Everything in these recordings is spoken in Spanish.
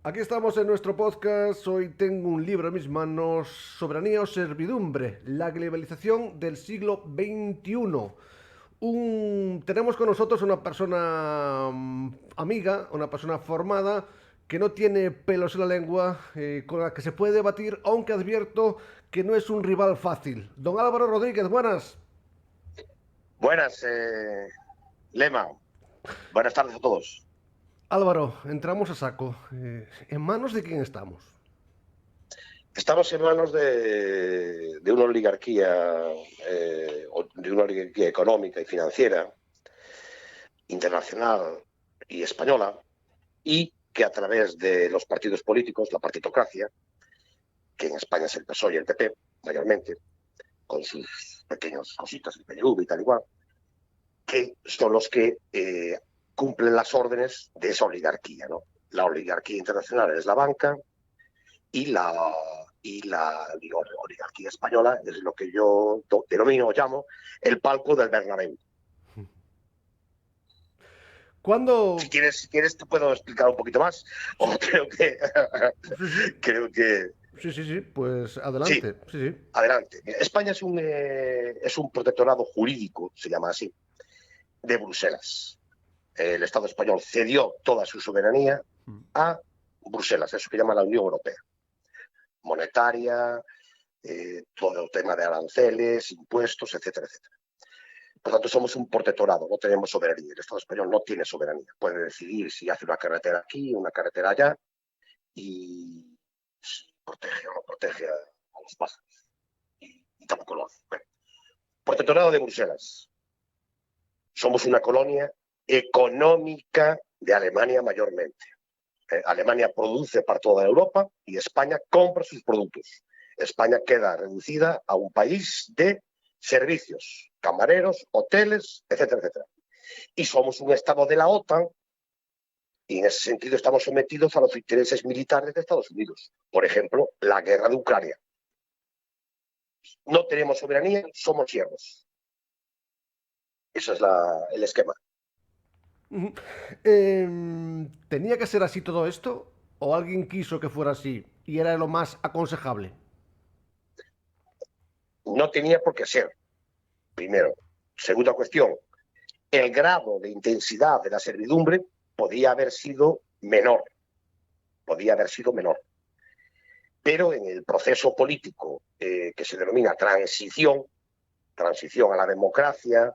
Aquí estamos en nuestro podcast. Hoy tengo un libro en mis manos, Soberanía o Servidumbre, la globalización del siglo XXI. Tenemos con nosotros una persona amiga, una persona formada, que no tiene pelos en la lengua, con la que se puede debatir, aunque advierto que no es un rival fácil. Don Álvaro Rodríguez, buenas. Buenas, Lema. Buenas tardes a todos. Álvaro, entramos a saco. ¿En manos de quién estamos? Estamos en manos de una oligarquía, de una oligarquía económica y financiera, internacional y española, y que a través de los partidos políticos, la partitocracia, que en España es el PSOE y el PP, mayormente, con sus pequeñas cositas, el PNV y tal igual, que son los que cumplen las órdenes de esa oligarquía, ¿no? La oligarquía internacional es la banca, y la digo, oligarquía española es lo que yo denomino o llamo el palco del Bernabéu. Si ¿Cuándo? quieres, si quieres te puedo explicar un poquito más, o creo que Sí, sí, creo que sí, sí, sí, pues sí. adelante. Sí, sí. Adelante. España es un protectorado jurídico, se llama así, de Bruselas. El Estado español cedió toda su soberanía a Bruselas, eso que llama la Unión Europea, monetaria, todo el tema de aranceles, impuestos, etcétera, etcétera. Por tanto, somos un protectorado, no tenemos soberanía. El Estado español no tiene soberanía. Puede decidir si hace una carretera aquí, una carretera allá, y si protege o no protege a los pájaros. Y tampoco lo hace. Bueno, protectorado de Bruselas. Somos una colonia económica de Alemania mayormente. Alemania produce para toda Europa y España compra sus productos. España queda reducida a un país de servicios, camareros, hoteles, etcétera, etcétera. Y somos un estado de la OTAN y en ese sentido estamos sometidos a los intereses militares de Estados Unidos. Por ejemplo, la guerra de Ucrania. No tenemos soberanía, somos siervos. Ese es el esquema. Ujú. ¿Tenía que ser así todo esto? ¿O alguien quiso que fuera así y era lo más aconsejable? No tenía por qué ser, primero. Segunda cuestión, el grado de intensidad de la servidumbre podía haber sido menor, podía haber sido menor. Pero en el proceso político que se denomina transición a la democracia,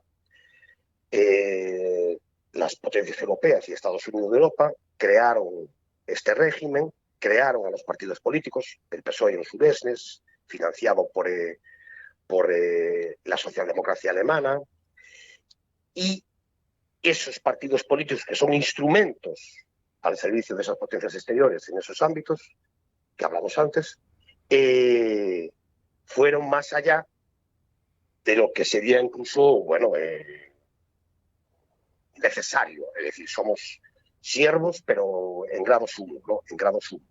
las potencias europeas y Estados Unidos de Europa crearon este régimen, crearon a los partidos políticos, el PSOE en su business, financiado por la socialdemocracia alemana, y esos partidos políticos que son instrumentos al servicio de esas potencias exteriores en esos ámbitos que hablamos antes, fueron más allá de lo que sería incluso, bueno, necesario. Es decir, somos siervos, pero en grado sumo, ¿no? En grado sumo,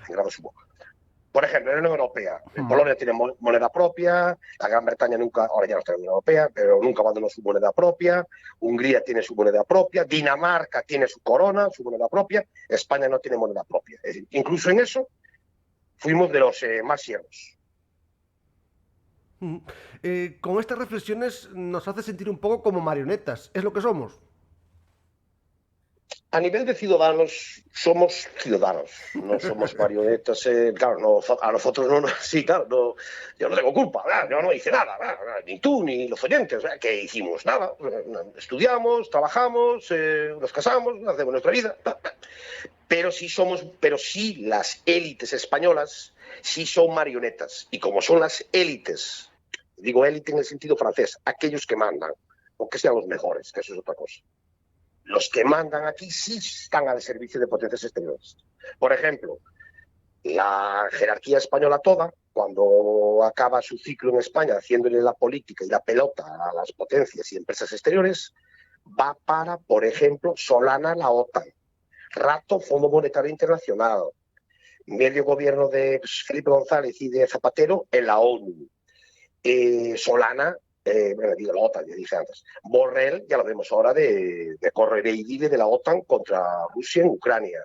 en grado sumo. Por ejemplo, en la Unión Europea, Polonia tiene moneda propia, la Gran Bretaña nunca, ahora ya no está en la Unión Europea, pero nunca abandonó su moneda propia, Hungría tiene su moneda propia, Dinamarca tiene su corona, su moneda propia, España no tiene moneda propia. Es decir, incluso en eso fuimos de los más siervos. Con estas reflexiones nos hace sentir un poco como marionetas. Es lo que somos. A nivel de ciudadanos, somos ciudadanos, no somos marionetas. Claro, no, a nosotros no, sí, claro, no, yo no tengo culpa, yo no hice nada, ni tú ni los oyentes, ¿qué hicimos? Nada, estudiamos, trabajamos, nos casamos, hacemos nuestra vida, pero sí las élites españolas sí son marionetas, y como son las élites, digo élite en el sentido francés, aquellos que mandan, aunque sean los mejores, que eso es otra cosa, los que mandan aquí sí están al servicio de potencias exteriores. Por ejemplo, la jerarquía española toda, cuando acaba su ciclo en España haciéndole la política y la pelota a las potencias y empresas exteriores, va para, por ejemplo, Solana la OTAN, Rato Fondo Monetario Internacional, medio gobierno de Felipe González y de Zapatero en la ONU, Solana, bueno, digo la OTAN, ya dije antes. Borrell, ya lo vemos ahora, de correr y de la OTAN contra Rusia en Ucrania.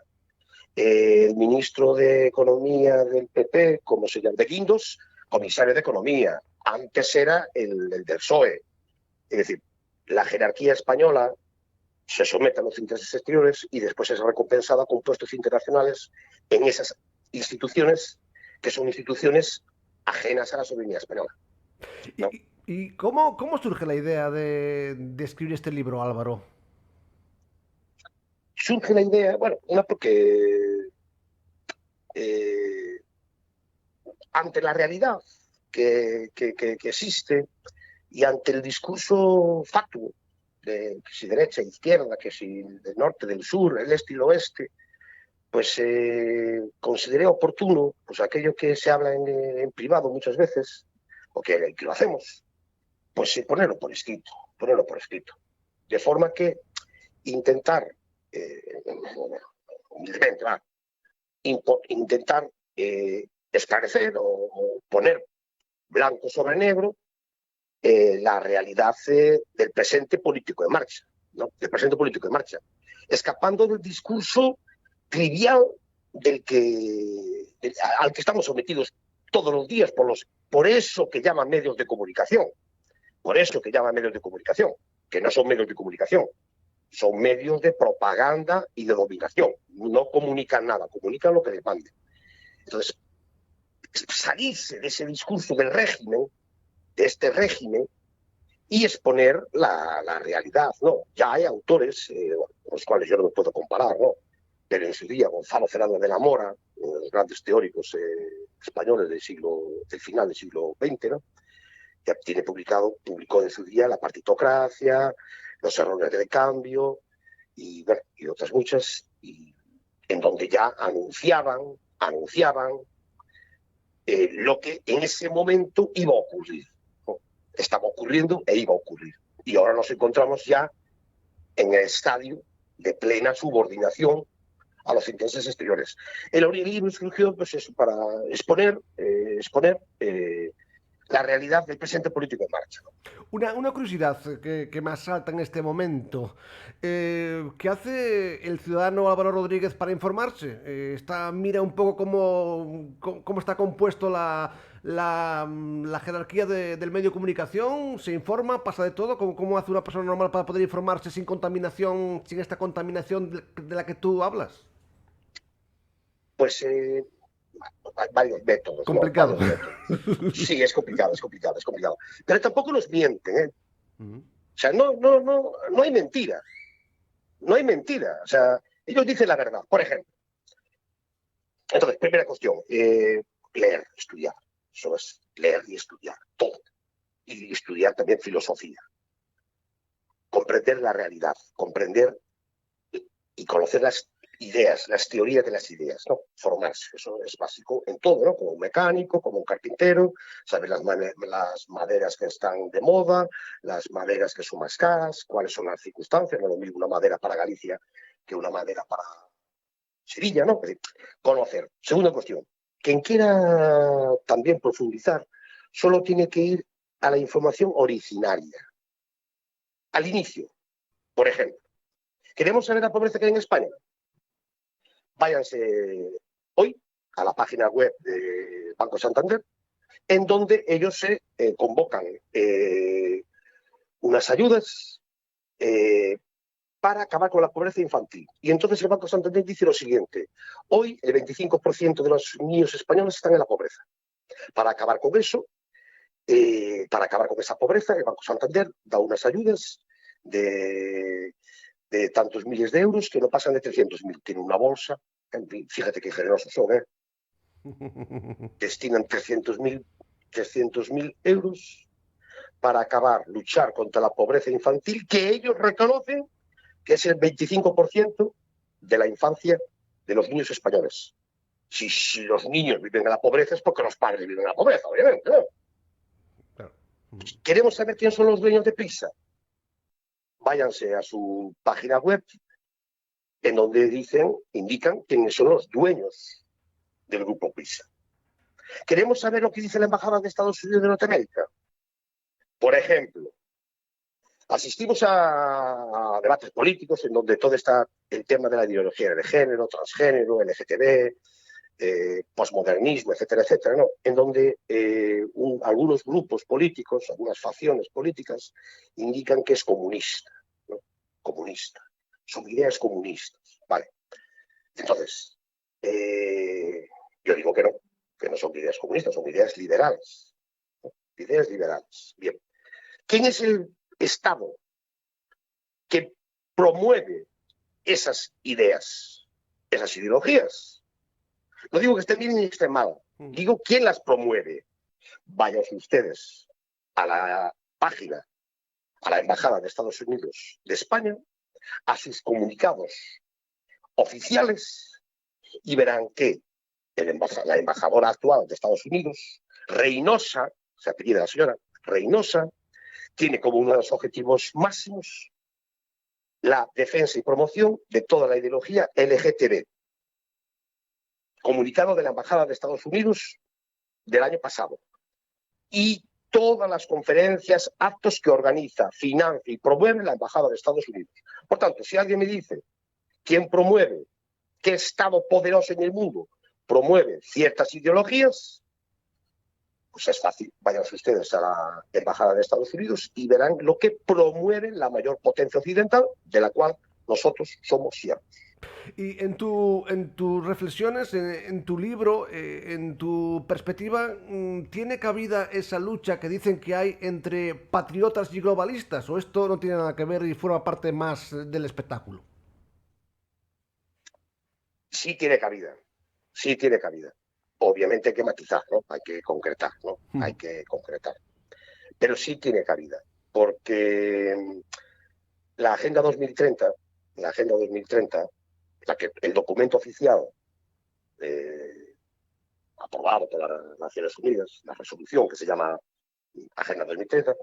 el ministro de Economía del PP, ¿cómo se llama? De Guindos, comisario de Economía. Antes era el del PSOE. Es decir, la jerarquía española se somete a los intereses exteriores y después es recompensada con puestos internacionales en esas instituciones que son instituciones ajenas a la soberanía española, ¿no? ¿Y cómo surge la idea de escribir este libro, Álvaro? Surge la idea, bueno, una porque eh, ante la realidad que existe y ante el discurso fatuo de que si derecha, izquierda, que si del norte, del sur, el este y el oeste, pues consideré oportuno pues aquello que se habla en privado muchas veces, o que lo hacemos, pues ponerlo por escrito. De forma que intentar, humildemente, intentar esclarecer o poner blanco sobre negro la realidad del presente político en marcha, ¿no? Del presente político en marcha, escapando del discurso trivial al que estamos sometidos todos los días por eso que llaman medios de comunicación, que no son medios de comunicación, son medios de propaganda y de dominación, no comunican nada, comunican lo que demanden. Entonces, salirse de ese discurso del régimen, de este régimen, y exponer la realidad, ¿no? Ya hay autores, con los cuales yo no me puedo comparar, ¿no? Pero en su día, Gonzalo Fernández de la Mora, uno de los grandes teóricos españoles del final del siglo XX, ¿no? Ya publicó en su día La partitocracia, Los errores del cambio, bueno, y otras muchas, y en donde ya anunciaban lo que en ese momento iba a ocurrir, ¿no? Estaba ocurriendo e iba a ocurrir. Y ahora nos encontramos ya en el estadio de plena subordinación a los intereses exteriores. El libro surgió pues eso, para exponer la realidad del presente político en marcha, ¿no? Una curiosidad que me asalta en este momento. ¿Qué hace el ciudadano Álvaro Rodríguez para informarse? Mira un poco cómo está compuesto la jerarquía del medio de comunicación, se informa, pasa de todo. ¿Cómo hace una persona normal para poder informarse sin contaminación, sin esta contaminación de la que tú hablas? Pues varios métodos, ¿no? Complicado. Varios métodos. Sí, es complicado. Pero tampoco nos mienten, ¿eh? O sea, no hay mentira. No hay mentira. O sea, ellos dicen la verdad. Por ejemplo, entonces, primera cuestión, leer, estudiar. Eso es leer y estudiar, todo. Y estudiar también filosofía. Comprender la realidad, comprender y conocer las ideas, las teorías de las ideas, ¿no? Formarse, eso es básico en todo, ¿no? Como un mecánico, como un carpintero, saber las maderas que están de moda, las maderas que son más caras, cuáles son las circunstancias, no es lo mismo una madera para Galicia que una madera para Sevilla, ¿no? Es decir, conocer. Segunda cuestión, quien quiera también profundizar, solo tiene que ir a la información originaria, al inicio. Por ejemplo, ¿queremos saber la pobreza que hay en España? Váyanse hoy a la página web de Banco Santander, en donde ellos se convocan unas ayudas para acabar con la pobreza infantil. Y entonces el Banco Santander dice lo siguiente: hoy el 25% de los niños españoles están en la pobreza. Para acabar con eso, para acabar con esa pobreza, el Banco Santander da unas ayudas de tantos miles de euros que no pasan de 300.000. Tiene una bolsa, en fin, fíjate qué generosos son, ¿eh? Destinan 300.000 euros para luchar contra la pobreza infantil, que ellos reconocen que es el 25% de la infancia de los niños españoles. Si los niños viven en la pobreza es porque los padres viven en la pobreza, obviamente, ¿no? Claro. ¿Queremos saber quiénes son los dueños de Prisa? Váyanse a su página web, en donde indican quiénes son los dueños del grupo Prisa. ¿Queremos saber lo que dice la Embajada de Estados Unidos de Norteamérica? Por ejemplo, Asistimos a debates políticos en donde todo está el tema de la ideología de género, transgénero, LGTB, posmodernismo, etcétera, etcétera, ¿no? En donde algunos grupos políticos, algunas facciones políticas, indican que es comunista, ¿no? Comunista. Son ideas comunistas, ¿vale? Entonces, yo digo que no son ideas comunistas, son ideas liberales, ¿no? Ideas liberales. Bien. ¿Quién es el Estado que promueve esas ideas, esas ideologías? No digo que estén bien ni estén mal, digo quién las promueve. Vayan ustedes a la página, a la Embajada de Estados Unidos de España, a sus comunicados oficiales y verán que la embajadora actual de Estados Unidos, Reynosa, se apellida la señora, Reynosa, tiene como uno de los objetivos máximos la defensa y promoción de toda la ideología LGTB. Comunicado de la Embajada de Estados Unidos del año pasado. Y todas las conferencias, actos que organiza, financia y promueve la Embajada de Estados Unidos. Por tanto, si alguien me dice quién promueve, qué Estado poderoso en el mundo promueve ciertas ideologías, pues es fácil. Vayan ustedes a la Embajada de Estados Unidos y verán lo que promueve la mayor potencia occidental, de la cual nosotros somos siervos. Y en tus reflexiones, en tu libro, en tu perspectiva, ¿tiene cabida esa lucha que dicen que hay entre patriotas y globalistas? ¿O esto no tiene nada que ver y forma parte más del espectáculo? Sí tiene cabida, sí tiene cabida. Obviamente hay que matizar, ¿no? Hay que concretar, ¿no? Hay que concretar. Pero sí tiene cabida, porque la Agenda 2030, la Agenda 2030, el documento oficial aprobado por las Naciones Unidas, la resolución que se llama Agenda 2030,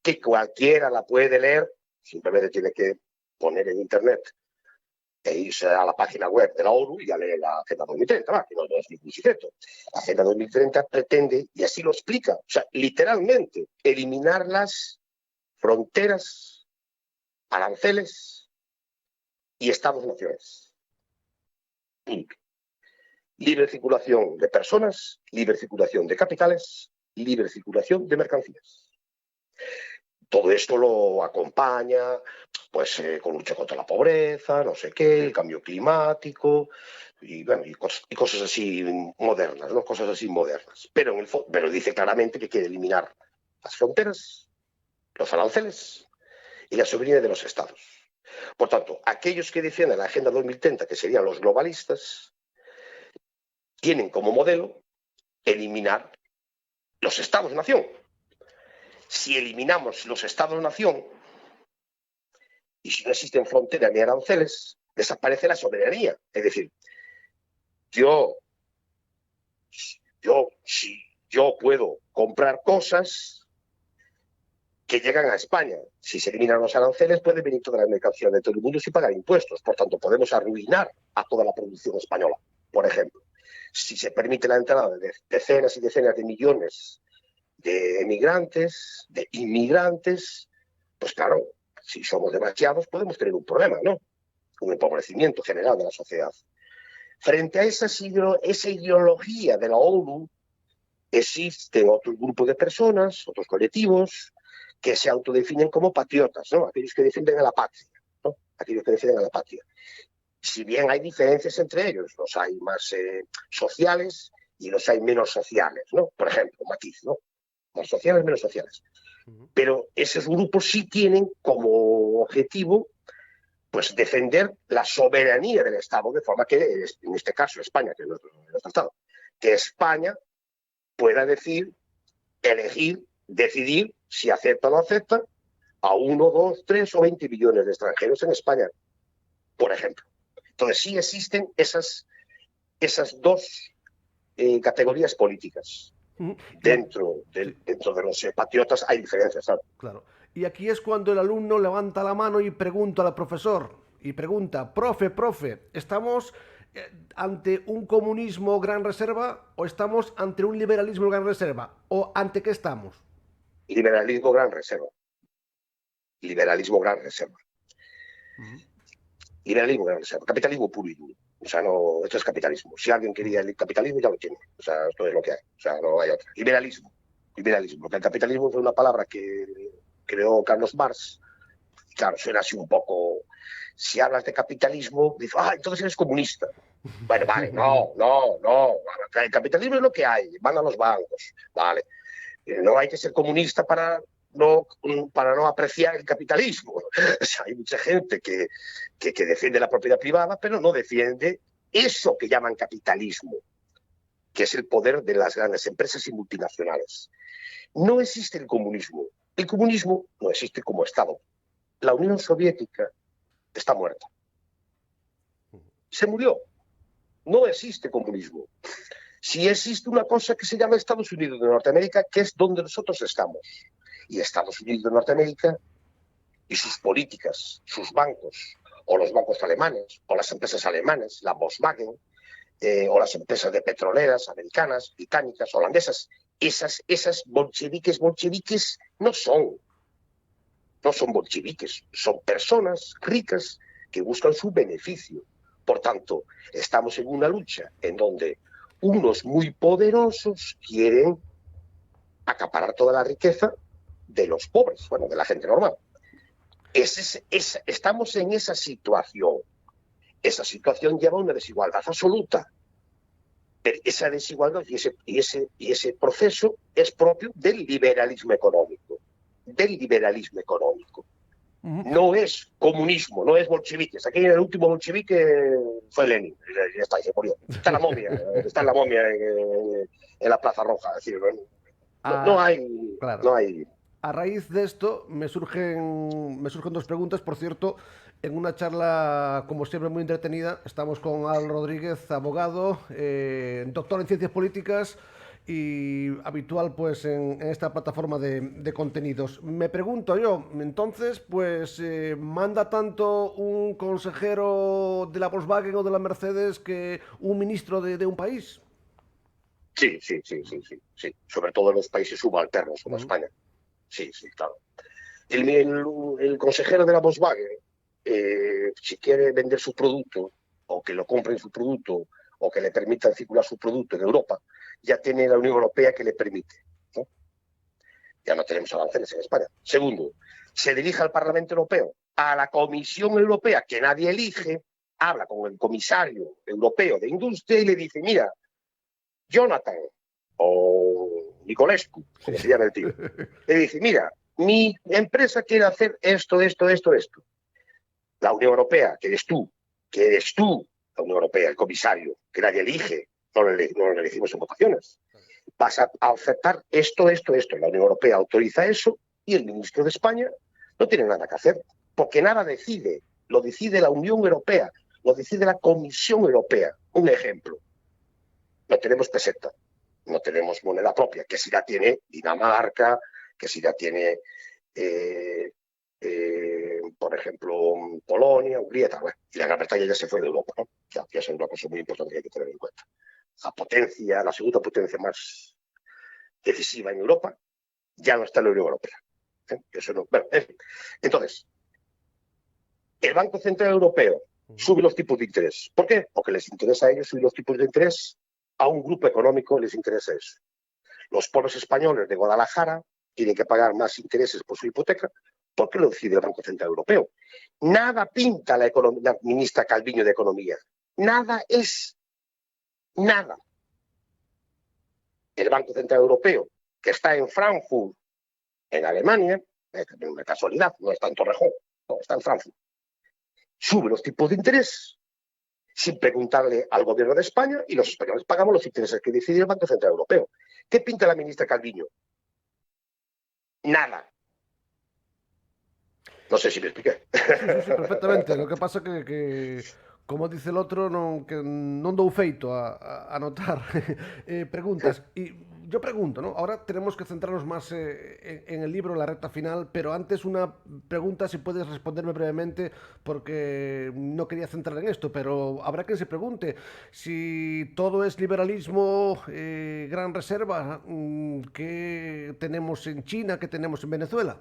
que cualquiera la puede leer, simplemente tiene que poner en Internet e irse a la página web de la ONU y ya lee la Agenda 2030, ¿va? Que no es ningún secreto. La Agenda 2030 pretende, y así lo explica, o sea, literalmente, eliminar las fronteras, aranceles y estados-naciones. Libre circulación de personas, libre circulación de capitales, libre circulación de mercancías. Todo esto lo acompaña pues con lucha contra la pobreza, no sé qué, el cambio climático y, bueno, y cosas así modernas, ¿no? Cosas así modernas. Pero dice claramente que quiere eliminar las fronteras, los aranceles y la soberanía de los estados. Por tanto, aquellos que defienden la Agenda 2030, que serían los globalistas, tienen como modelo eliminar los estados-nación. Si eliminamos los estados-nación y si no existen fronteras ni aranceles, desaparece la soberanía. Es decir, yo puedo comprar cosas que llegan a España. Si se eliminan los aranceles, pueden venir todas las mercancías de todo el mundo sin pagar impuestos. Por tanto, podemos arruinar a toda la producción española, por ejemplo. Si se permite la entrada de decenas y decenas de millones de emigrantes, de inmigrantes, pues claro, si somos demasiados podemos tener un problema, ¿no? Un empobrecimiento general de la sociedad. Frente a esa ideología de la ONU, existen otros grupos de personas, otros colectivos, que se autodefinen como patriotas, ¿no? Aquellos que defienden a la patria, ¿no? Aquellos que defienden a la patria. Si bien hay diferencias entre ellos, los hay más sociales y los hay menos sociales, ¿no? Por ejemplo, matiz, ¿no? Más sociales, menos sociales. Pero esos grupos sí tienen como objetivo pues defender la soberanía del Estado, de forma que, en este caso, España, que es nuestro Estado, que España pueda elegir, decidir si acepta o no acepta a 1, 2, 3 o 20 millones de extranjeros en España, por ejemplo. Entonces sí existen esas dos categorías políticas. Dentro de los patriotas hay diferencias, ¿sabes? Claro. Y aquí es cuando el alumno levanta la mano y pregunta al profesor, y pregunta, profe, ¿estamos ante un comunismo gran reserva o estamos ante un liberalismo gran reserva? ¿O ante qué estamos? Liberalismo gran reserva. liberalismo gran reserva. Liberalismo gran reserva. Capitalismo puro y duro. O sea, no, esto es capitalismo. Si alguien quería el capitalismo, ya lo tiene. O sea, esto es lo que hay. O sea, no hay otra. Liberalismo. Liberalismo. Porque el capitalismo fue una palabra que creó Carlos Marx. Claro, suena así un poco. Si hablas de capitalismo, dices, entonces eres comunista. Bueno, vale, no. El capitalismo es lo que hay. Van a los bancos. Vale. No hay que ser comunista para no apreciar el capitalismo. O sea, hay mucha gente que defiende la propiedad privada, pero no defiende eso que llaman capitalismo, que es el poder de las grandes empresas y multinacionales. No existe el comunismo. El comunismo no existe como Estado. La Unión Soviética está muerta. Se murió. No existe comunismo. Sí existe una cosa que se llama Estados Unidos de Norteamérica, que es donde nosotros estamos. Y Estados Unidos de Norteamérica y sus políticas, sus bancos, o los bancos alemanes, o las empresas alemanas, la Volkswagen, o las empresas de petroleras americanas, británicas, holandesas, esas bolcheviques no son bolcheviques, son personas ricas que buscan su beneficio. Por tanto, estamos en una lucha en donde unos muy poderosos quieren acaparar toda la riqueza de los pobres, bueno, de la gente normal. Estamos en esa situación. Esa situación lleva a una desigualdad absoluta. Pero esa desigualdad y ese proceso es propio del liberalismo económico. No es comunismo, no es bolcheviques. Aquí el último bolchevique fue Lenin. Ya está, se murió. Está en la momia en la Plaza Roja. Es decir, no hay... Claro. No hay. A raíz de esto me surgen dos preguntas. Por cierto, en una charla, como siempre, muy entretenida, estamos con Al Rodríguez, abogado, doctor en ciencias políticas y habitual pues en esta plataforma de contenidos. Me pregunto yo, entonces, pues ¿manda tanto un consejero de la Volkswagen o de la Mercedes que un ministro de un país? Sí. Sobre todo en los países subalternos como España. Sí, claro. El consejero de la Volkswagen, si quiere vender su producto, o que lo compren su producto, o que le permitan circular su producto en Europa, ya tiene la Unión Europea que le permite, ¿no? Ya no tenemos aranceles en España. Segundo, se dirige al Parlamento Europeo, a la Comisión Europea, que nadie elige, habla con el comisario europeo de Industria y le dice, mira, Jonathan, o Nicolescu, como se llama el tío, le dice, mira, mi empresa quiere hacer esto. La Unión Europea, que eres tú, la Unión Europea, el comisario, que nadie elige, no lo elegimos en votaciones, vas a aceptar esto. La Unión Europea autoriza eso y el ministro de España no tiene nada que hacer, porque nada decide, lo decide la Unión Europea, lo decide la Comisión Europea. Un ejemplo, no tenemos peseta, no tenemos moneda propia, que si la tiene Dinamarca, que si la tiene, por ejemplo, Polonia, Hungría, tal. Y la Gran Bretaña ya se fue de Europa, ¿no? Ya es una cosa muy importante que hay que tener en cuenta. La segunda potencia más decisiva en Europa, ya no está en la Unión Europea. Eso no. Bueno, en fin. Entonces, el Banco Central Europeo sube los tipos de interés. ¿Por qué? Porque les interesa a ellos subir los tipos de interés. A un grupo económico les interesa eso. Los pobres españoles de Guadalajara tienen que pagar más intereses por su hipoteca porque lo decide el Banco Central Europeo. Nada pinta la ministra Calviño de Economía. Nada es. Nada. El Banco Central Europeo, que está en Frankfurt, en Alemania, es una casualidad, no está en Torrejón, no, está en Frankfurt, sube los tipos de interés sin preguntarle al gobierno de España y los españoles pagamos los intereses que decide el Banco Central Europeo. ¿Qué pinta la ministra Calviño? Nada. No sé si me expliqué. Sí, perfectamente. Lo que pasa que como dice el otro, que non dou feito a anotar preguntas. Y yo pregunto, ¿no? Ahora tenemos que centrarnos más en el libro, en la recta final, pero antes una pregunta, si puedes responderme brevemente, porque no quería centrar en esto, pero habrá quien se pregunte si todo es liberalismo, gran reserva, ¿qué tenemos en China, qué tenemos en Venezuela?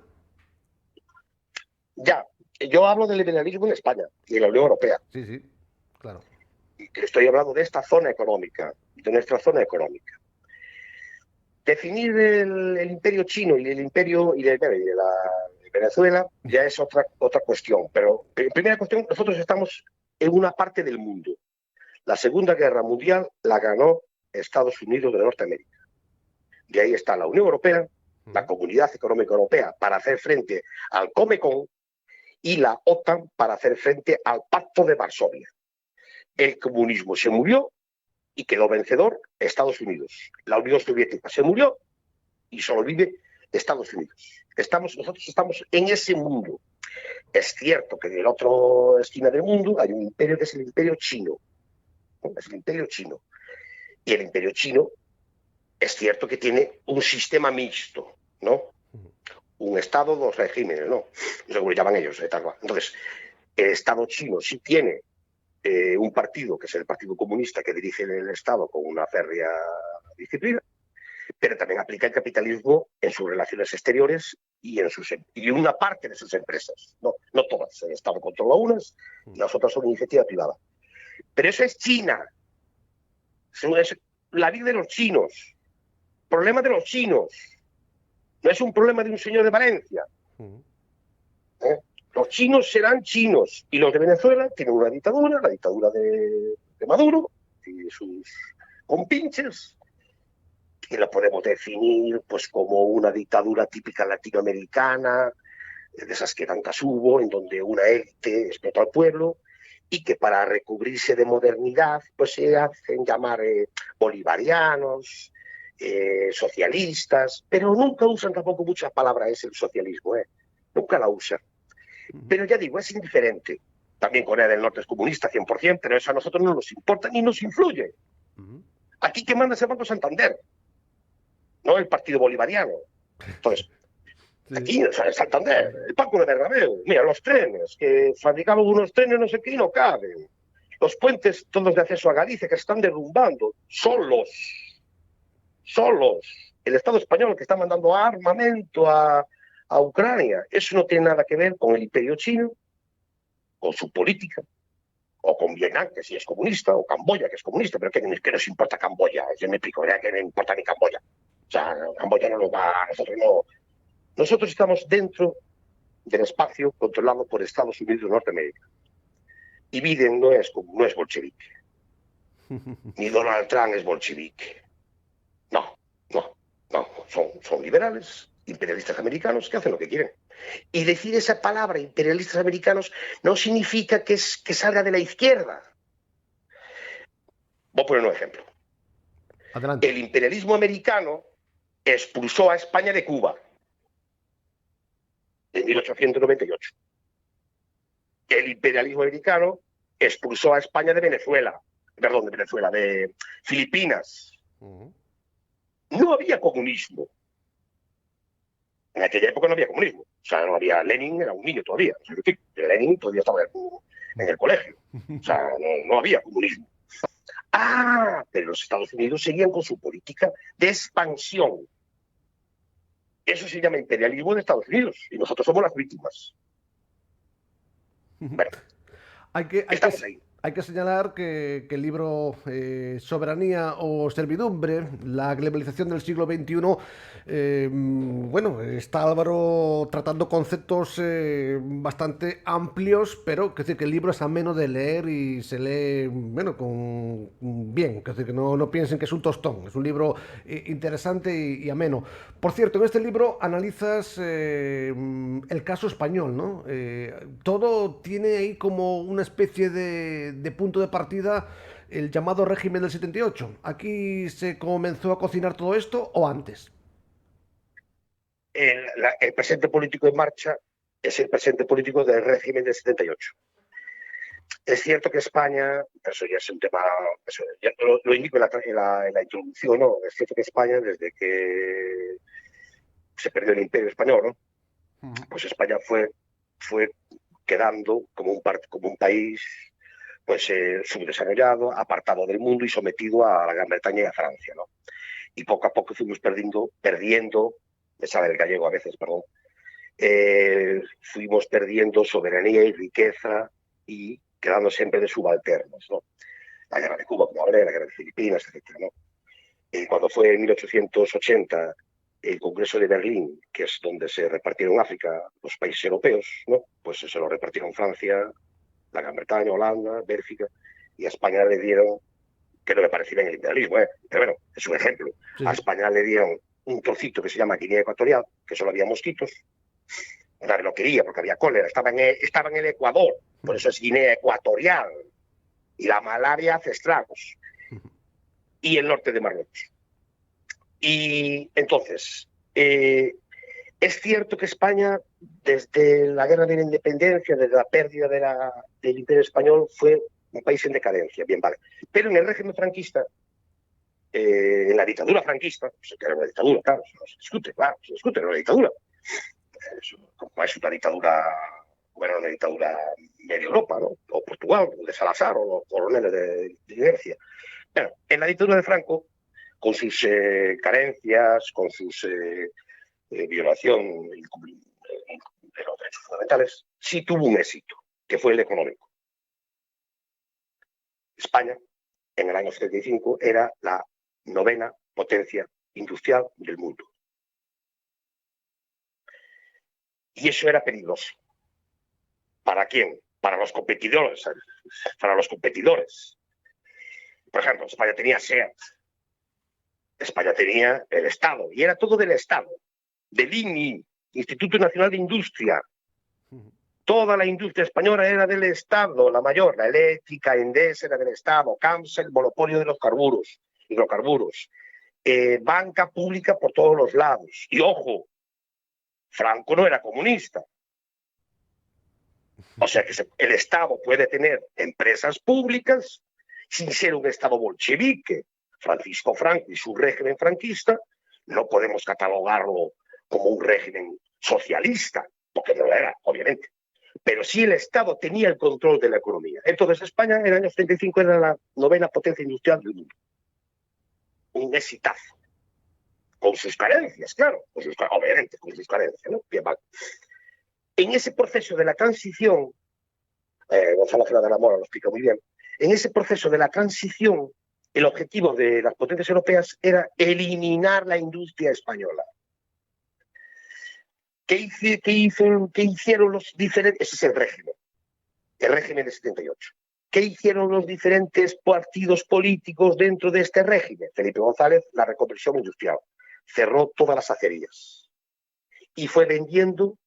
Ya, yo hablo del liberalismo en España y en la Unión Europea. Sí, sí, claro. Y que estoy hablando de esta zona económica, de nuestra zona económica. Definir el imperio chino y el imperio y de Venezuela ya es otra cuestión. Pero, primera cuestión, nosotros estamos en una parte del mundo. La Segunda Guerra Mundial la ganó Estados Unidos de Norteamérica. De ahí está la Unión Europea, la Comunidad Económica Europea, para hacer frente al Comecon, y la OTAN para hacer frente al Pacto de Varsovia. El comunismo se murió y quedó vencedor Estados Unidos. La Unión Soviética se murió y solo vive Estados Unidos. Nosotros estamos en ese mundo. Es cierto que en la otra esquina del mundo hay un imperio que es el imperio chino. ¿No? Es el imperio chino. Y el imperio chino es cierto que tiene un sistema mixto, ¿no? Un Estado, dos regímenes, ¿no? No sé cómo lo llaman ellos. Entonces, el Estado chino sí tiene un partido, que es el Partido Comunista, que dirige el Estado con una férrea disciplina, pero también aplica el capitalismo en sus relaciones exteriores y en una parte de sus empresas. No todas. El Estado controla unas y las otras son iniciativa privada. Pero eso es China. Es la vida de los chinos. Problema de los chinos. No es un problema de un señor de Valencia. Los chinos serán chinos y los de Venezuela tienen una dictadura, la dictadura de Maduro y sus compinches, y lo podemos definir pues como una dictadura típica latinoamericana, de esas que tantas hubo, en donde una élite explotó al pueblo y que para recubrirse de modernidad pues se hacen llamar bolivarianos, socialistas, pero nunca usan tampoco muchas palabras el socialismo, nunca la usan. Pero ya digo, es indiferente. También Corea del Norte es comunista 100%, pero eso a nosotros no nos importa ni nos influye. Aquí que manda es el Banco Santander, no el Partido Bolivariano. Entonces, aquí, o sea, el Santander, el Banco de Bernabéu, mira, los trenes, que fabricaban unos trenes no sé qué y no caben. Los puentes todos de acceso a Galicia que se están derrumbando, solos. El Estado español que está mandando armamento a Ucrania. Eso no tiene nada que ver con el imperio chino, con su política, o con Vietnam, que sí es comunista, o Camboya, que es comunista, pero ¿qué nos importa Camboya? Yo me explico, ¿verdad? Que no importa ni Camboya. O sea, Camboya no nos va, nosotros no. Nosotros estamos dentro del espacio controlado por Estados Unidos de Norteamérica. Y Biden no es bolchevique. Ni Donald Trump es bolchevique. No. Son liberales, imperialistas americanos que hacen lo que quieren. Y decir esa palabra, imperialistas americanos, no significa que salga de la izquierda. Voy a poner un ejemplo. Adelante. El imperialismo americano expulsó a España de Cuba en 1898. El imperialismo americano expulsó a España de Filipinas. No había comunismo. En aquella época no había comunismo. O sea, no había. Lenin, era un niño todavía. Es decir, Lenin todavía estaba en el colegio. O sea, no había comunismo. Pero los Estados Unidos seguían con su política de expansión. Eso se llama imperialismo de Estados Unidos y nosotros somos las víctimas. Bueno, estamos ahí. Hay que señalar que el libro Soberanía o Servidumbre, la globalización del siglo XXI, bueno, está Álvaro tratando conceptos bastante amplios, pero que el libro es ameno de leer y se lee, bueno, bien, que no piensen que es un tostón, es un libro interesante y ameno. Por cierto, en este libro analizas el caso español, ¿no? Todo tiene ahí como una especie de punto de partida, el llamado régimen del 78. ¿Aquí se comenzó a cocinar todo esto o antes? El presente político en marcha es el presente político del régimen del 78. Es cierto que España, eso ya es un tema, ya lo indico en la introducción, ¿no? Es cierto que España, desde que se perdió el Imperio Español, ¿no? Pues España fue quedando como un país pues subdesarrollado, apartado del mundo y sometido a la Gran Bretaña y a Francia, ¿no? Y poco a poco fuimos perdiendo, me sale el gallego a veces, perdón, fuimos perdiendo soberanía y riqueza y quedando siempre de subalternos, ¿no? La guerra de Cuba, como hablé, la guerra de Filipinas, etcétera, ¿no? Cuando fue en 1880 el Congreso de Berlín, que es donde se repartieron África los países europeos, ¿no? Pues se lo repartieron Francia, la Gran Bretaña, Holanda, Bélgica, y a España le dieron, que no me parece bien el imperialismo, pero bueno, es un ejemplo. Sí, A sí. España le dieron un trocito que se llama Guinea Ecuatorial, que solo había mosquitos. Nadie lo quería porque había cólera, estaba en el Ecuador, por eso es Guinea Ecuatorial. Y la malaria hace estragos. Y el norte de Marruecos. Y entonces, es cierto que España, desde la guerra de la independencia, desde la pérdida del Imperio Español, fue un país en decadencia, bien vale. Pero en el régimen franquista, en la dictadura franquista, pues, que era una dictadura, claro, claro, se discute, era una dictadura. Como es una dictadura, bueno, una dictadura medio Europa, ¿no? O Portugal, de Salazar, o los coroneles de Grecia. Bueno, en la dictadura de Franco, con sus carencias, con sus violación de los derechos fundamentales, sí tuvo un éxito, que fue el económico. España, en el año 75, era la 9ª potencia industrial del mundo. Y eso era peligroso. ¿Para quién? Para los competidores. Para los competidores. Por ejemplo, España tenía SEAT. España tenía el Estado. Y era todo del Estado. Del INI, Instituto Nacional de Industria. Toda la industria española era del Estado, la mayor. La eléctrica, Endesa era del Estado. CAMSA, el monopolio de los hidrocarburos. Banca pública por todos los lados. Y ojo, Franco no era comunista. O sea que el Estado puede tener empresas públicas sin ser un Estado bolchevique. Francisco Franco y su régimen franquista no podemos catalogarlo como un régimen socialista, porque no lo era, obviamente. Pero sí el Estado tenía el control de la economía. Entonces España en el año 35 era la 9ª potencia industrial del mundo. Un exitazo. Con sus carencias, claro. Obviamente, con sus carencias, ¿no? Bien, vale. En ese proceso de la transición, Gonzalo Fernández de la Mora lo explica muy bien, en ese proceso de la transición, el objetivo de las potencias europeas era eliminar la industria española. ¿Qué hicieron los diferentes? Ese es el régimen de 78. ¿Qué hicieron los diferentes partidos políticos dentro de este régimen? Felipe González, la reconversión industrial. Cerró todas las acerías y fue vendiendo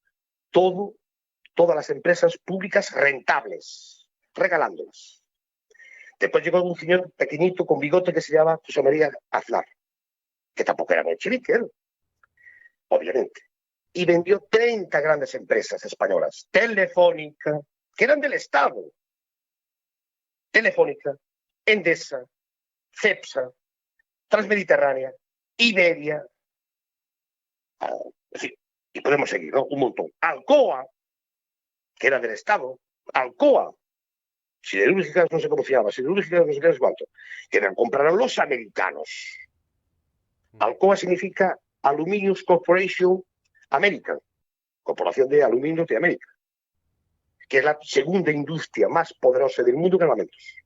todas las empresas públicas rentables, regalándolas. Después llegó un señor pequeñito con bigote que se llama José María Aznar, que tampoco era bolchevique, obviamente. Y vendió 30 grandes empresas españolas. Telefónica, que eran del Estado. Telefónica, Endesa, Cepsa, Transmediterránea, Iberia. Es decir, y podemos seguir, ¿no? Un montón. Alcoa, que era del Estado. Alcoa, siderúrgicas, no sé cómo se llama, siderúrgicas, no sé qué es cuánto, que compraron los americanos. Alcoa significa Aluminium Corporation American, Corporación de Aluminios de América, que es la segunda industria más poderosa del mundo en armamentos.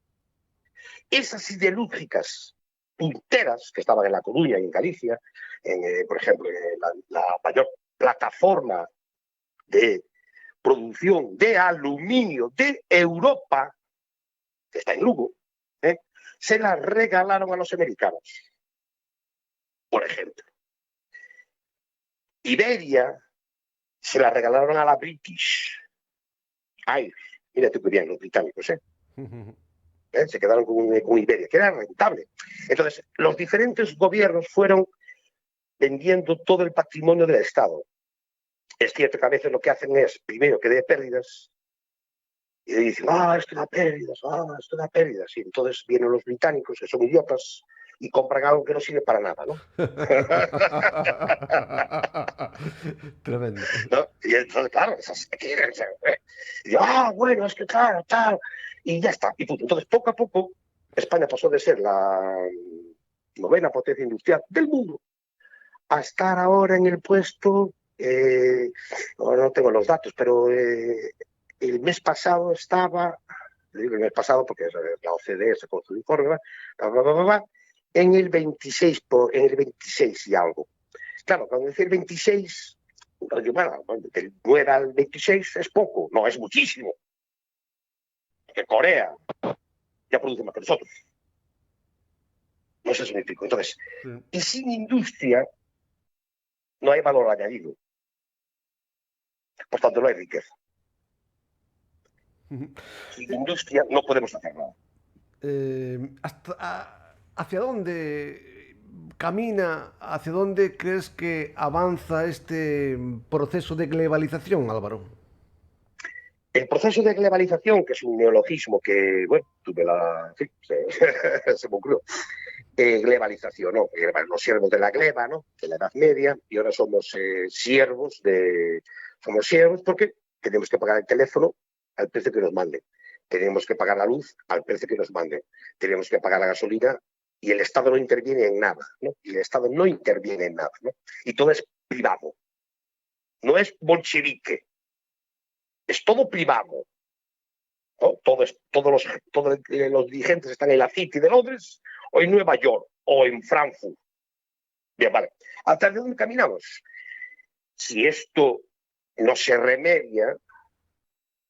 Esas siderúrgicas punteras que estaban en La Coruña y en Galicia, por ejemplo, la mayor plataforma de producción de aluminio de Europa, que está en Lugo, se la regalaron a los americanos. Por ejemplo, Iberia se la regalaron a la British. Ay, mira tú qué bien, los británicos, se quedaron con Iberia, que era rentable. Entonces, los diferentes gobiernos fueron vendiendo todo el patrimonio del Estado. Es cierto que a veces lo que hacen es, primero, que dé pérdidas, y dicen, esto da pérdidas, esto da pérdidas. Y entonces vienen los británicos, que son idiotas, y compran algo que no sirve para nada, ¿no? Tremendo. ¿No? Y entonces, claro, y bueno, es que claro, tal, y ya está, y punto. Entonces, poco a poco, España pasó de ser la 9ª potencia industrial del mundo a estar ahora en el puesto ahora no tengo los datos, pero el mes pasado estaba, digo el mes pasado porque la OCDE sacó su informe, en el 26, en el 26 y algo. Claro, cuando decir 26, bueno, del 9 al 26 es poco, no, es muchísimo. Que Corea ya produce más que nosotros. No sé si me explico. Entonces, y sin industria no hay valor añadido. Por tanto, no hay riqueza. Sin industria no podemos hacer nada. ¿Hacia dónde camina, hacia dónde crees que avanza este proceso de globalización, Álvaro? El proceso de globalización, que es un neologismo que, bueno, tuve la... Sí, se me ocurrió. Globalización, ¿no? Los siervos de la gleba, ¿no? De la Edad Media, y ahora somos siervos de... Somos siervos porque tenemos que pagar el teléfono al precio que nos manden. Tenemos que pagar la luz al precio que nos manden. Tenemos que pagar la gasolina y el Estado no interviene en nada, ¿no? Y el Estado no interviene en nada, ¿no? Y todo es privado. No es bolchevique. Es todo privado. ¿No? Todos los dirigentes están en la City de Londres o en Nueva York o en Frankfurt. Bien, vale. ¿Hasta dónde caminamos? Si esto no se remedia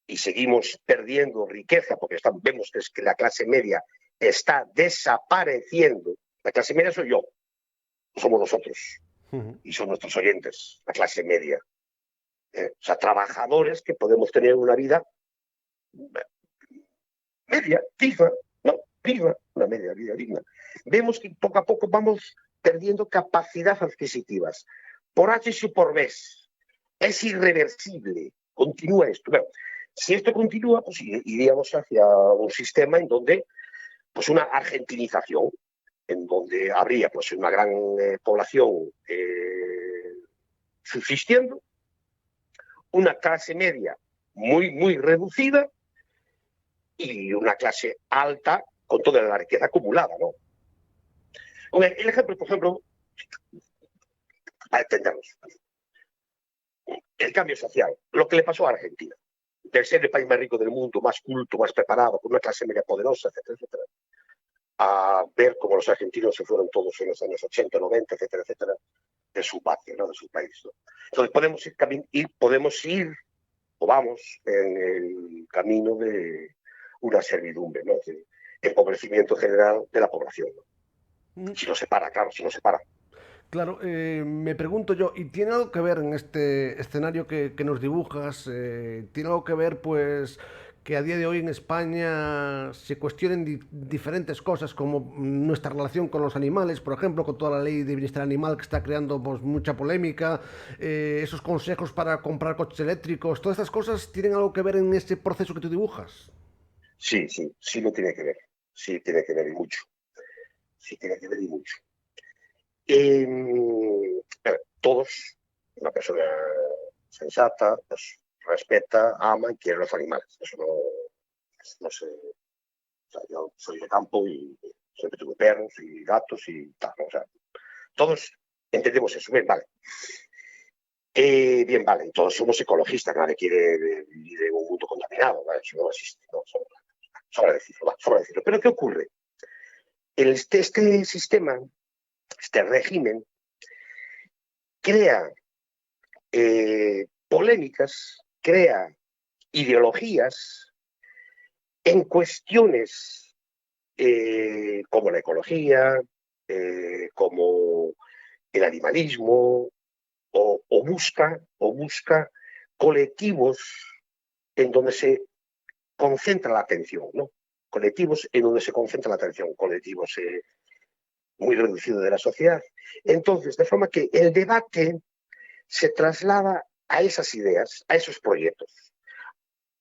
y seguimos perdiendo riqueza, porque vemos que la clase media está desapareciendo. La clase media soy yo, somos nosotros, y son nuestros oyentes, la clase media. O sea, trabajadores que podemos tener una vida media, digna, no, digna, una media vida digna. Vemos que poco a poco vamos perdiendo capacidad adquisitivas, por H y por B. Es irreversible, continúa esto. Bueno, si esto continúa, pues iríamos hacia un sistema en donde, pues una argentinización, en donde habría pues una gran población subsistiendo, una clase media muy reducida y una clase alta con toda la riqueza acumulada, ¿no? El ejemplo, por ejemplo, para entendernos, el cambio social, lo que le pasó a Argentina, de ser el país más rico del mundo, más culto, más preparado, con una clase media poderosa, etcétera, etcétera, a ver cómo los argentinos se fueron todos en los años 80, 90, etcétera, etcétera, de su patria, ¿no? De su país, ¿no? Entonces podemos ir o vamos en el camino de una servidumbre, ¿no? Es decir, empobrecimiento general de la población, ¿no? Si no se para, claro, si no se para. Claro, me pregunto yo, ¿y tiene algo que ver en este escenario que nos dibujas? ¿Tiene algo que ver, pues, que a día de hoy en España se cuestionen diferentes cosas, como nuestra relación con los animales, por ejemplo, con toda la ley de bienestar animal que está creando pues, mucha polémica, esos consejos para comprar coches eléctricos, todas estas cosas tienen algo que ver en ese proceso que tú dibujas? Sí, sí, sí lo tiene que ver. Sí tiene que ver y mucho. Sí tiene que ver y mucho. Todos, una persona sensata, pues respeta, ama y quiere los animales. Eso no sé. O sea, yo soy de campo y siempre tuve perros y gatos y tal. ¿No? O sea, todos entendemos eso. Bien, vale. Bien, vale. Todos somos ecologistas. Nadie quiere vivir en un mundo contaminado. ¿Vale? Eso no existe. No, sobra decirlo, va, sobra decirlo. Pero ¿qué ocurre? Este sistema, este régimen, crea polémicas, crea ideologías en cuestiones como la ecología, como el animalismo, o busca colectivos en donde se concentra la atención, ¿no? Colectivos en donde se concentra la atención, colectivos muy reducidos de la sociedad. Entonces, de forma que el debate se traslada a esas ideas, a esos proyectos,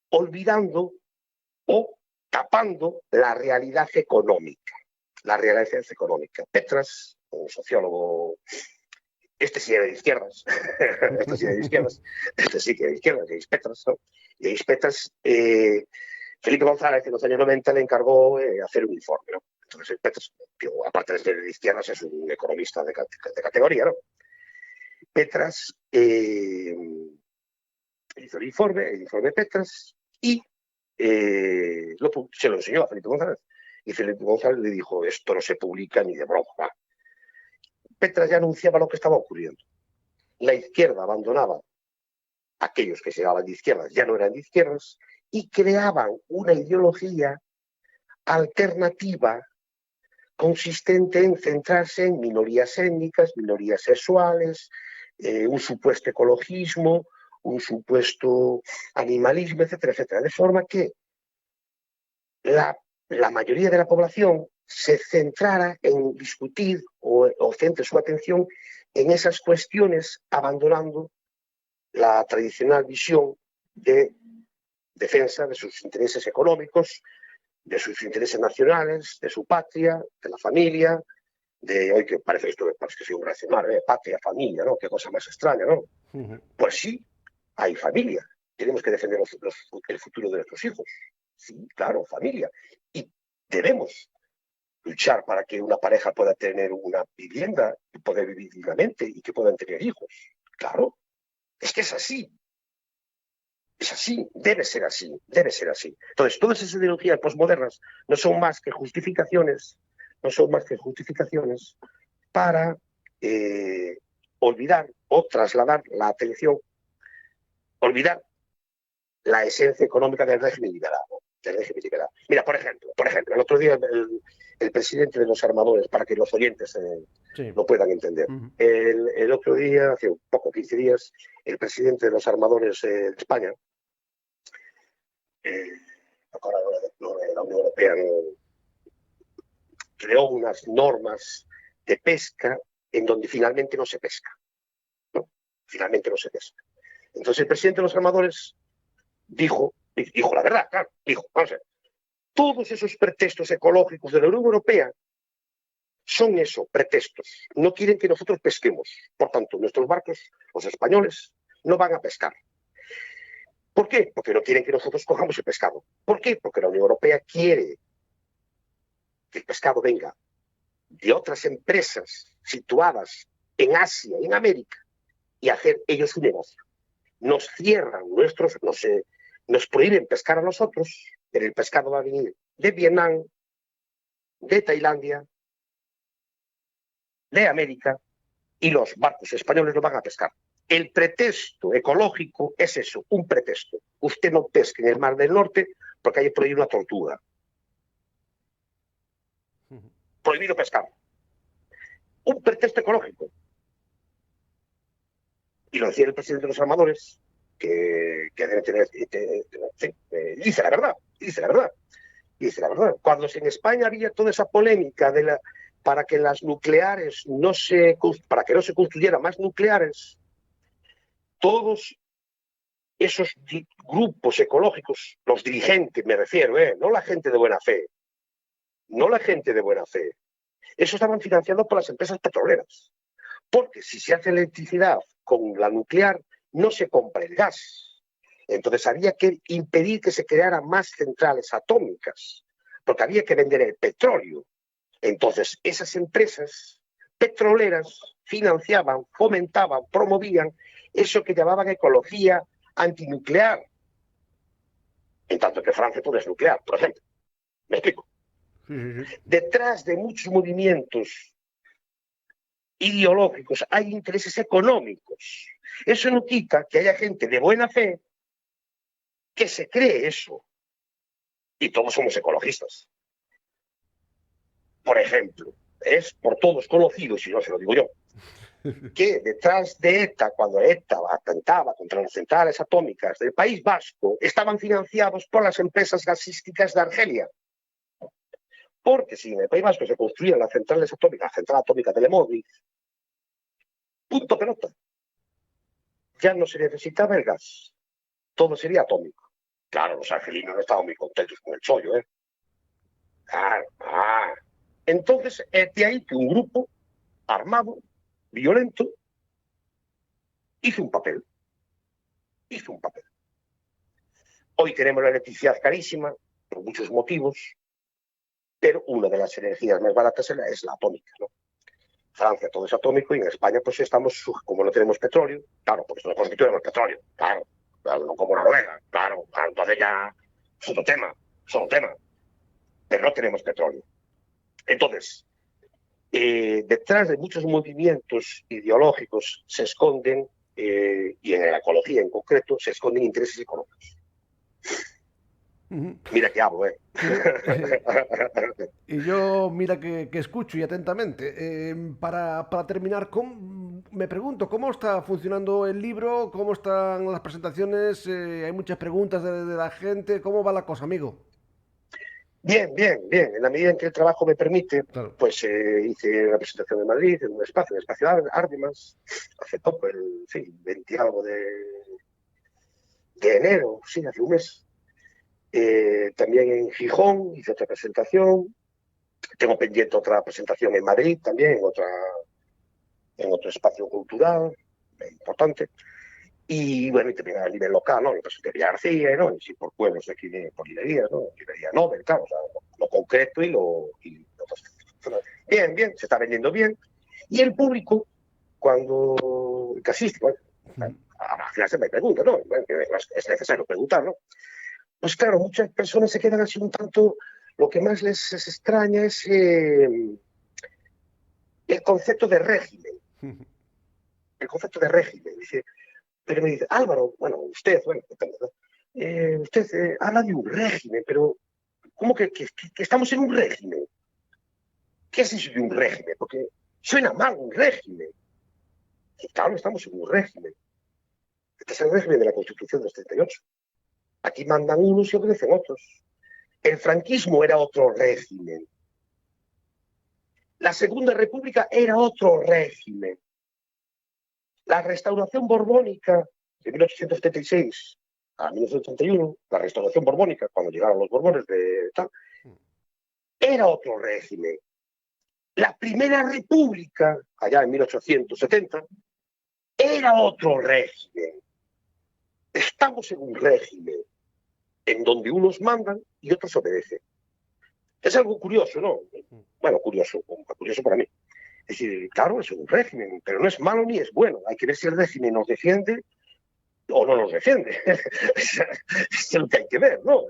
olvidando o tapando la realidad económica. La realidad económica. Petras, un sociólogo, este sí era de izquierdas, este sí era de izquierdas, este sí que era de izquierdas, y Petras, ¿no? Y Petras, Felipe González en los años 90 le encargó hacer un informe, ¿no? Entonces, Petras, aparte de ser de izquierdas, es un economista de categoría, ¿no? Petras hizo el informe Petras, y se lo enseñó a Felipe González. Y Felipe González le dijo, esto no se publica ni de broma. Petras ya anunciaba lo que estaba ocurriendo. La izquierda abandonaba, aquellos que se llamaban de izquierdas ya no eran de izquierdas, y creaban una ideología alternativa consistente en centrarse en minorías étnicas, minorías sexuales, un supuesto ecologismo, un supuesto animalismo, etcétera, etcétera. De forma que la mayoría de la población se centrara en discutir o centre su atención en esas cuestiones, abandonando la tradicional visión de defensa de sus intereses económicos, de sus intereses nacionales, de su patria, de la familia, de hoy que parece esto, parece que soy un racional, patria, familia, ¿no? Qué cosa más extraña, ¿no? Pues sí, hay familia. Tenemos que defender el futuro de nuestros hijos. Sí, claro, familia. Y debemos luchar para que una pareja pueda tener una vivienda y poder vivir dignamente y que puedan tener hijos. Claro, es que es así. Es así, debe ser así, debe ser así. Entonces, todas esas ideologías posmodernas no son más que justificaciones, para olvidar o trasladar la atención, olvidar la esencia económica del régimen liberal. Mira, por ejemplo, el otro día el presidente de los armadores, para que los oyentes lo puedan entender, el otro día, hace un poco, 15 días, el presidente de los armadores de España, la Unión Europea creó unas normas de pesca en donde finalmente no se pesca. ¿No? Finalmente no se pesca. Entonces el presidente de los armadores dijo la verdad, claro, vamos a ver, todos esos pretextos ecológicos de la Unión Europea son eso, pretextos. No quieren que nosotros pesquemos. Por tanto, nuestros barcos, los españoles, no van a pescar. ¿Por qué? Porque no quieren que nosotros cojamos el pescado. ¿Por qué? Porque la Unión Europea quiere que el pescado venga de otras empresas situadas en Asia, en América, y hacer ellos un negocio. Nos cierran nos prohíben pescar a nosotros, pero el pescado va a venir de Vietnam, de Tailandia, de América, y los barcos españoles lo van a pescar. El pretexto ecológico es eso, un pretexto. Usted no pesque en el Mar del Norte porque hay prohibido la tortuga. Prohibido pescar. Un pretexto ecológico. Y lo decía el presidente de los armadores, que debe tener, dice la verdad. Cuando en España había toda esa polémica para que las nucleares para que no se construyeran más nucleares, todos esos grupos ecológicos, los dirigentes me refiero, no la gente de buena fe, esos estaban financiados por las empresas petroleras, porque si se hace electricidad con la nuclear, no se compra el gas. Entonces había que impedir que se crearan más centrales atómicas, porque había que vender el petróleo. Entonces esas empresas petroleras financiaban, fomentaban, promovían eso que llamaban ecología antinuclear, en tanto que Francia todo es nuclear, por ejemplo. ¿Me explico? Detrás de muchos movimientos ideológicos hay intereses económicos. Eso no quita que haya gente de buena fe que se cree eso. Y todos somos ecologistas. Por ejemplo, es por todos conocido, si no se lo digo yo, que detrás de ETA, cuando ETA atentaba contra las centrales atómicas del País Vasco, estaban financiados por las empresas gasísticas de Argelia. Porque si en el País Vasco se construían las centrales atómicas, la central atómica de Lemoiz, punto pelota, ya no se necesitaba el gas, todo sería atómico. Claro, los argelinos no estaban muy contentos con el chollo, ¿eh? Claro, Entonces, es de ahí que un grupo armado, violento, hizo un papel. Hoy tenemos la electricidad carísima, por muchos motivos, pero una de las energías más baratas es la atómica, ¿no? Francia todo es atómico y en España pues estamos, como no tenemos petróleo, claro, porque nosotros constituimos petróleo, claro, no como Noruega, claro, entonces ya es otro tema, pero no tenemos petróleo. Entonces, detrás de muchos movimientos ideológicos se esconden, y en la ecología en concreto, se esconden intereses económicos. Mira que hablo, ¿eh? Sí, y yo, mira que escucho y atentamente. Para terminar, me pregunto, ¿cómo está funcionando el libro? ¿Cómo están las presentaciones? Hay muchas preguntas de la gente. ¿Cómo va la cosa, amigo? Bien, bien, bien. En la medida en que el trabajo me permite, Claro. pues hice una presentación en Madrid, en un espacio, Ardemas, hace poco, el 20 algo de enero, sí, hace un mes. También en Gijón hice otra presentación. Tengo pendiente otra presentación en Madrid también, en otro espacio cultural importante. Y bueno, y también a nivel local, ¿no? Lo presenté en García, ¿no? Y sí, por pueblos de aquí, por librerías, ¿no? Librería Nobel, claro, o sea, lo concreto bien, bien, se está vendiendo bien. Y el público, cuando casi, bueno, al final se me pregunta, ¿no? Bueno, es necesario preguntar, ¿no? Pues claro, muchas personas se quedan así un tanto, lo que más les extraña es el concepto de régimen. El concepto de régimen. Dice, pero me dice, Álvaro, bueno, usted, bueno, usted habla de un régimen, pero ¿cómo que estamos en un régimen? ¿Qué es eso de un régimen? Porque suena mal un régimen. Y claro, estamos en un régimen. Este es el régimen de la Constitución del 78. Aquí mandan unos y obedecen otros. El franquismo era otro régimen. La Segunda República era otro régimen. La restauración borbónica de 1876 a 1981, la restauración borbónica, cuando llegaron los borbones de tal, era otro régimen. La Primera República, allá en 1870, era otro régimen. Estamos en un régimen en donde unos mandan y otros obedecen. Es algo curioso, ¿no? Bueno, curioso para mí. Es decir, claro, es un régimen, pero no es malo ni es bueno. Hay que ver si el régimen nos defiende o no nos defiende. Es lo que hay que ver, ¿no?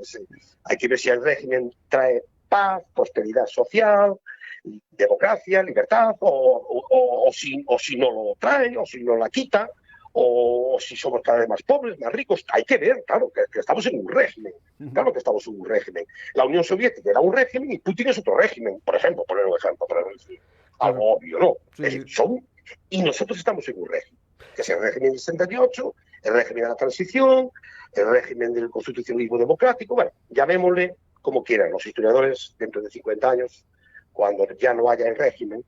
Hay que ver si el régimen trae paz, prosperidad social, democracia, libertad, o si no lo trae, o si no la quita, o si somos cada vez más pobres, más ricos. Hay que ver, claro, que estamos en un régimen. Claro que estamos en un régimen. La Unión Soviética era un régimen y Putin es otro régimen, por ejemplo, poner un ejemplo, Claro. algo obvio, ¿no? Sí, Es decir, y nosotros estamos en un régimen, que es el régimen del 78, el régimen de la transición, el régimen del constitucionalismo democrático, bueno, llamémosle como quieran los historiadores dentro de 50 años, cuando ya no haya el régimen,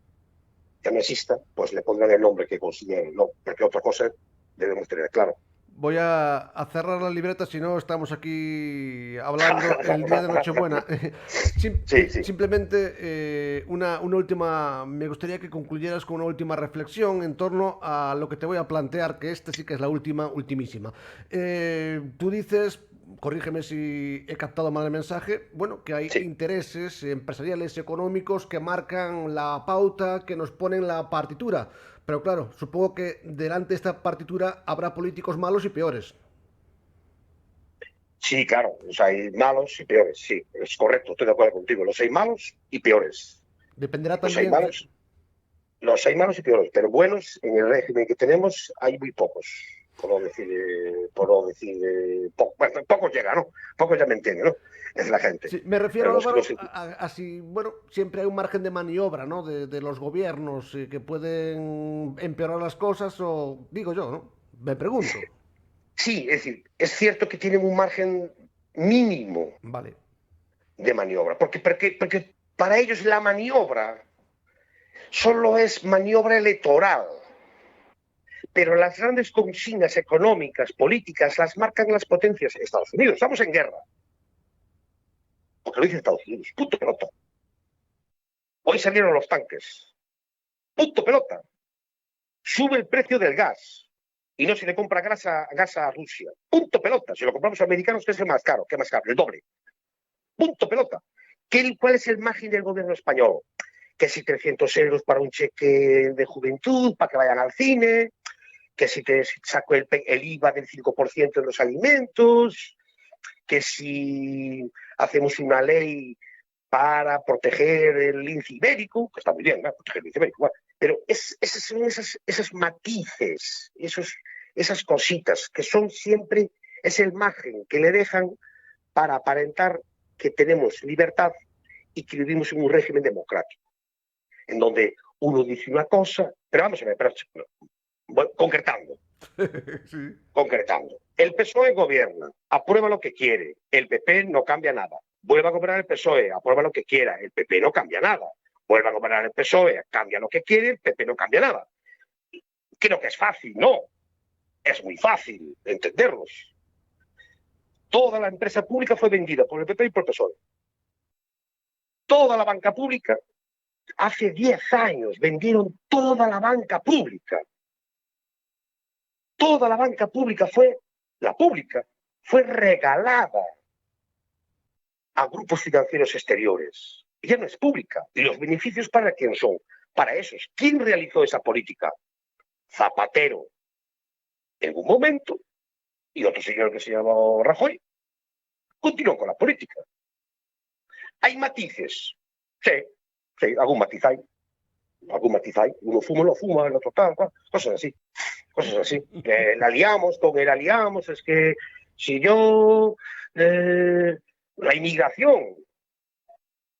ya no exista, pues le pondrán el nombre que consideren, ¿no? Porque otra cosa debemos tener claro. voy a cerrar la libreta, si no estamos aquí hablando el día de Nochebuena. Sí, sí. Simplemente una última, me gustaría que concluyeras con una última reflexión en torno a lo que te voy a plantear, que esta sí que es la última, ultimísima. Tú dices, corrígeme si he captado mal el mensaje, bueno, que hay Sí. intereses empresariales, económicos que marcan la pauta, que nos ponen la partitura. Pero claro, supongo que delante de esta partitura habrá políticos malos y peores. Sí, claro, los hay malos y peores, sí, es correcto, estoy de acuerdo contigo, los hay malos y peores. Dependerá Los hay también. malos, los hay malos y peores, pero buenos en el régimen que tenemos hay muy pocos, bueno, pocos llegan, ¿no? Pocos ya me entienden, ¿no? Es la gente. Sí, me Pero refiero, Álvaro, a si, bueno, siempre hay un margen de maniobra, ¿no? De los gobiernos que pueden empeorar las cosas, o digo yo, ¿no? Me pregunto. sí, es decir, es cierto que tienen un margen mínimo Vale. de maniobra, porque para ellos la maniobra solo es maniobra electoral. Pero las grandes consignas económicas, políticas, las marcan las potencias. Estados Unidos, estamos en guerra. Porque lo dice Estados Unidos. Punto pelota. Hoy salieron los tanques. Punto pelota. Sube el precio del gas. Y no se le compra gas a Rusia. Punto pelota. Si lo compramos a americanos, ¿qué es el más caro? ¿Qué más caro? El doble. Punto pelota. ¿Cuál es el margen del gobierno español? que si 300 euros para un cheque de juventud, para que vayan al cine, que si te saco el IVA del 5% en los alimentos, que si hacemos una ley para proteger el lince ibérico, que está muy bien, ¿no? Proteger el lince ibérico, bueno, pero son esos matices, esas cositas que son siempre, es el margen que le dejan para aparentar que tenemos libertad y que vivimos en un régimen democrático, en donde uno dice una cosa, pero vamos a ver, concretando. Sí. Concretando. El PSOE gobierna, aprueba lo que quiere, el PP no cambia nada. Vuelve a gobernar el PSOE, aprueba lo que quiera, el PP no cambia nada. Vuelve a gobernar el PSOE, cambia lo que quiere, el PP no cambia nada. Creo que es fácil, no. Es muy fácil entenderlos. Toda la empresa pública fue vendida por el PP y por el PSOE. Toda la banca pública, hace 10 años vendieron toda la banca pública. Toda la banca pública fue regalada a grupos financieros exteriores. Y ya no es pública. ¿Y los beneficios para quién son? Para esos. ¿Quién realizó esa política? Zapatero, en un momento, y otro señor que se llamó Rajoy, continuó con la política. ¿Hay matices? Sí, algún matiz hay. Uno fuma, lo fuma, el otro tal, cosas así. La liamos, es que si yo... la inmigración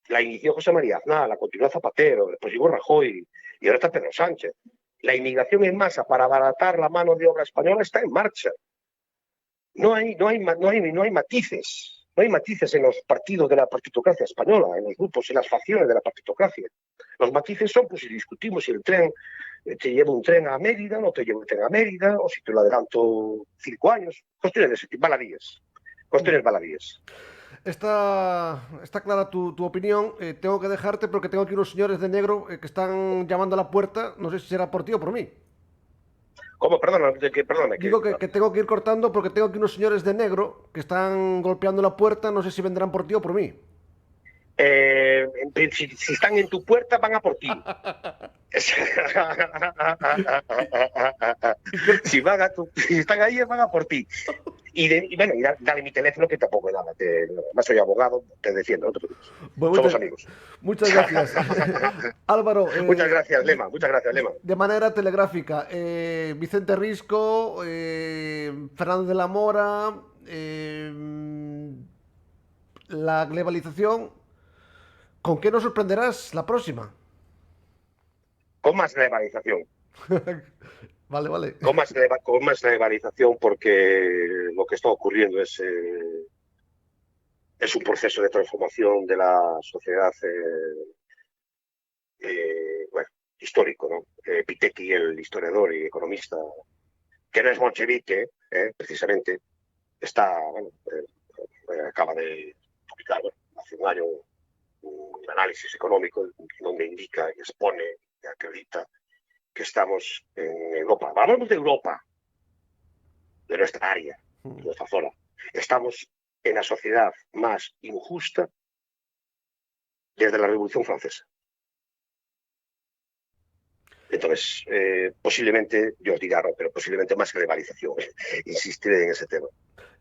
la inició José María Aznar, la continuó Zapatero, después llegó Rajoy y ahora está Pedro Sánchez. La inmigración en masa para abaratar la mano de obra española está en marcha. No hay matices. No hay matices en los partidos de la partitocracia española, en los grupos, en las facciones de la partitocracia. Los matices son, pues, si discutimos si el tren te lleva un tren a Mérida, no te lleva un tren a Mérida, o si te lo adelanto 5 años. Cuestiones de ese tipo, baladíes. Está clara tu opinión. Tengo que dejarte porque tengo aquí unos señores de negro que están llamando a la puerta. No sé si será por ti o por mí. ¿Cómo? Perdóname. Digo que tengo que ir cortando porque tengo aquí unos señores de negro que están golpeando la puerta. No sé si vendrán por ti o por mí. Si están en tu puerta, van a por ti. Si están ahí, van a por ti. Y dale mi teléfono, que tampoco es nada. Además, soy abogado, te defiendo, no te preocupes. Bueno, somos amigos. Muchas gracias. Álvaro. Muchas gracias, Lema. De manera telegráfica, Vicente Risco, Fernando de la Mora, la globalización. ¿Con qué nos sorprenderás la próxima? Con más globalización. Vale. Con más globalización, porque lo que está ocurriendo es un proceso de transformación de la sociedad histórico, ¿no? Pitekki, el historiador y economista, que no es bolchevique, precisamente, acaba de publicar hace un año un análisis económico donde indica y expone y acredita que estamos en Europa. Hablamos de Europa, de nuestra área, de nuestra zona. Estamos en la sociedad más injusta desde la Revolución Francesa. Entonces, posiblemente, yo os diría no, pero posiblemente más globalización. Insistiré en ese tema.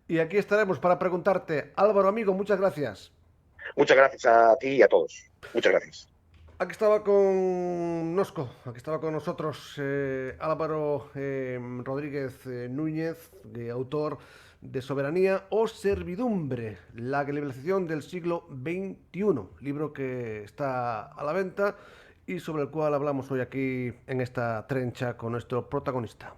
Y aquí estaremos para preguntarte. Álvaro, amigo, muchas gracias. Muchas gracias a ti y a todos. Muchas gracias. Aquí estaba con nosotros Álvaro Rodríguez Núñez, autor de Soberanía o Servidumbre, la globalización del siglo XXI, libro que está a la venta y sobre el cual hablamos hoy aquí en esta trencha con nuestro protagonista.